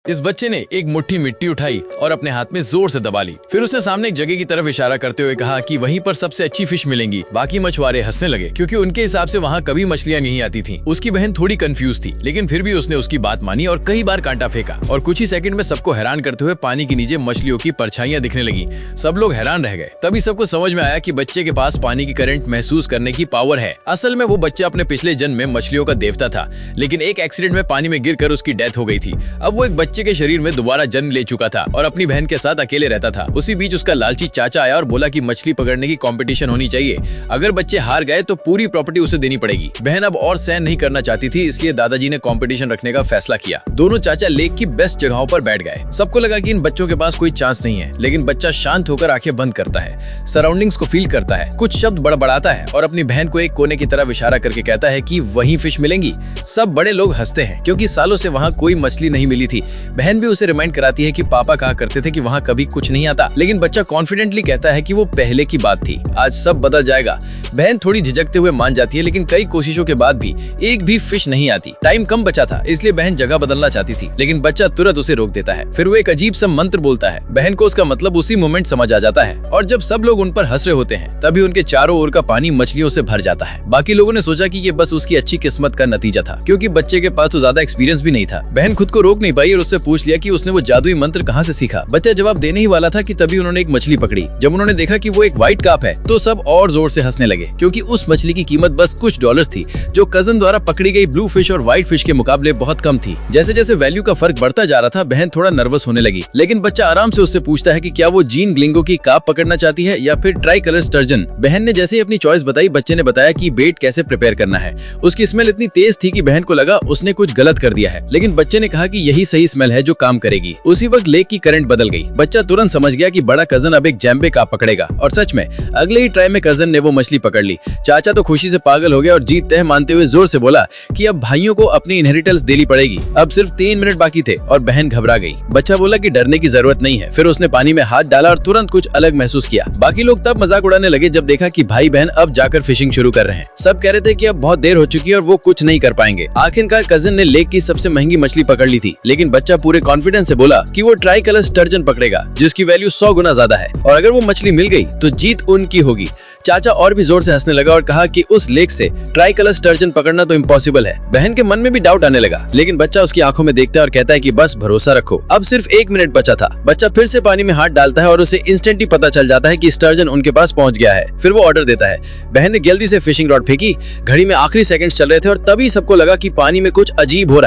इस बच्चे ने एक मुट्ठी मिट्टी उठाई और अपने हाथ में जोर से दबा ली। फिर उसने सामने एक जगह की तरफ इशारा करते हुए कहा कि वहीं पर सबसे अच्छी फिश मिलेंगी। बाकी मछुआरे हंसने लगे क्योंकि उनके हिसाब से वहाँ कभी मछलियाँ नहीं आती थीं। उसकी बहन थोड़ी कंफ्यूज थी, लेकिन फिर भी उसने उसकी बात मानी और कई बार कांटा फेंका और कुछ ही सेकंड में सबको हैरान करते हुए पानी के नीचे मछलियों की परछाइयां दिखने लगी। सब लोग हैरान रह गए। तभी सबको समझ में आया कि बच्चे के पास पानी की करंट महसूस करने की पावर है। असल में वो बच्चा अपने पिछले जन्म में मछलियों का देवता था, लेकिन एक एक्सीडेंट में पानी में गिरकर उसकी डेथ हो गई थी। अब वो एक बच्चे के शरीर में दोबारा जन्म ले चुका था और अपनी बहन के साथ अकेले रहता था। उसी बीच उसका लालची चाचा आया और बोला कि मछली पकड़ने की कंपटीशन होनी चाहिए। अगर बच्चे हार गए तो पूरी प्रॉपर्टी उसे देनी पड़ेगी। बहन अब और सहन नहीं करना चाहती थी, इसलिए दादाजी ने कंपटीशन रखने का फैसला किया। दोनों चाचा लेक की बेस्ट जगहों पर बैठ गए। सबको लगा कि इन बच्चों के पास कोई चांस नहीं है, लेकिन बच्चा शांत होकर आंखें बंद करता है, सराउंडिंग्स को फील करता है, कुछ शब्द बड़बड़ाता है और अपनी बहन को एक कोने की तरफ इशारा करके कहता है कि वहीं फिश मिलेंगी। सब बड़े लोग हंसते हैं क्योंकि सालों से वहाँ कोई मछली नहीं मिली थी। बहन भी उसे रिमाइंड कराती है कि पापा कहा करते थे कि वहाँ कभी कुछ नहीं आता, लेकिन बच्चा कॉन्फिडेंटली कहता है कि वो पहले की बात थी, आज सब बदल जाएगा। बहन थोड़ी झिझकते हुए मान जाती है, लेकिन कई कोशिशों के बाद भी एक भी फिश नहीं आती। टाइम कम बचा था, इसलिए बहन जगह बदलना चाहती थी, लेकिन बच्चा तुरंत उसे रोक देता है। फिर वो एक अजीब सा मंत्र बोलता है। बहन को उसका मतलब उसी मोमेंट समझ आ जाता है और जब सब लोग उन पर हंस रहे होते हैं, तभी उनके चारों ओर का पानी मछलियों से भर जाता है। बाकी लोगों ने सोचा कि ये बस उसकी अच्छी किस्मत का नतीजा था, क्योंकि बच्चे के पास तो ज्यादा एक्सपीरियंस भी नहीं था। बहन खुद को रोक नहीं पाई और उससे पूछ लिया कि उसने वो जादुई मंत्र कहाँ से सीखा। बच्चा जवाब देने ही वाला था कि तभी उन्होंने एक मछली पकड़ी। जब उन्होंने देखा कि वो एक व्हाइट कार्प है, तो सब और जोर से हंसने लगे, क्योंकि उस मछली की कीमत बस कुछ डॉलर्स थी, जो कजन द्वारा पकड़ी गई ब्लू फिश और व्हाइट फिश के मुकाबले बहुत कम थी। जैसे जैसे वैल्यू का फर्क बढ़ता जा रहा था, बहन थोड़ा नर्वस होने लगी, लेकिन बच्चा आराम से उससे पूछता है कि क्या वो जीन ग्लिंगो की कार्प पकड़ना चाहती है या फिर ट्राई कलर स्टर्जन। बहन ने जैसे ही अपनी चॉइस बताई, बच्चे ने बताया कि बेट कैसे प्रिपेयर करना है। उसकी स्मेल इतनी तेज थी कि बहन को लगा उसने कुछ गलत कर दिया है, लेकिन बच्चे ने कहा कि यही सही स्मेल है जो काम करेगी। उसी वक्त लेक की करंट बदल गई। बच्चा तुरंत समझ गया कि बड़ा कजन अब एक जैम्बे कार्प पकड़ेगा, और सच में अगले ही ट्राई में कजन ने वो मछली पकड़ ली। चाचा तो खुशी से पागल हो गया और जीत तय मानते हुए जोर से बोला कि अब भाइयों को अपनी इनहेरिटेंस देनी पड़ेगी। अब सिर्फ 3 मिनट बाकी थे और बहन घबरा गई। बच्चा बोला कि डरने की जरूरत नहीं है। फिर उसने पानी में हाथ डाला और तुरंत कुछ अलग महसूस किया। बाकी लोग तब मजाक उड़ाने लगे जब देखा कि भाई बहन अब जाकर फिशिंग शुरू कर रहे हैं। सब कह रहे थे कि अब बहुत देर हो चुकी है और वो कुछ नहीं कर पाएंगे। आखिरकार कजन ने लेक की सबसे महंगी मछली पकड़ ली थी, लेकिन बच्चा पूरे कॉन्फिडेंस से बोला कि वो ट्राई कलर स्टर्जन पकड़ेगा, जिसकी वैल्यू 100 गुना ज्यादा है, और अगर वो मछली मिल गई तो जीत उनकी होगी। चाचा और भी जोर से हंसने लगा और कहा कि उस लेक से ट्राई कलर स्टर्जन पकड़ना तो इम्पॉसिबल है। बहन के मन में भी डाउट आने लगा, लेकिन बच्चा उसकी आंखों में देखता है और कहता है कि बस भरोसा रखो। अब सिर्फ 1 मिनट बचा था। बच्चा फिर से पानी में हाथ डालता है और उसे इंस्टेंटली पता चल जाता है कि स्टर्जन उनके पास पहुंच गया है। फिर वो ऑर्डर देता है। बहन ने जल्दी से फिशिंग रॉड फेंकी। घड़ी में आखिरी सेकंड्स चल रहे थे और तभी सबको लगा कि पानी में कुछ अजीब हो रहा है।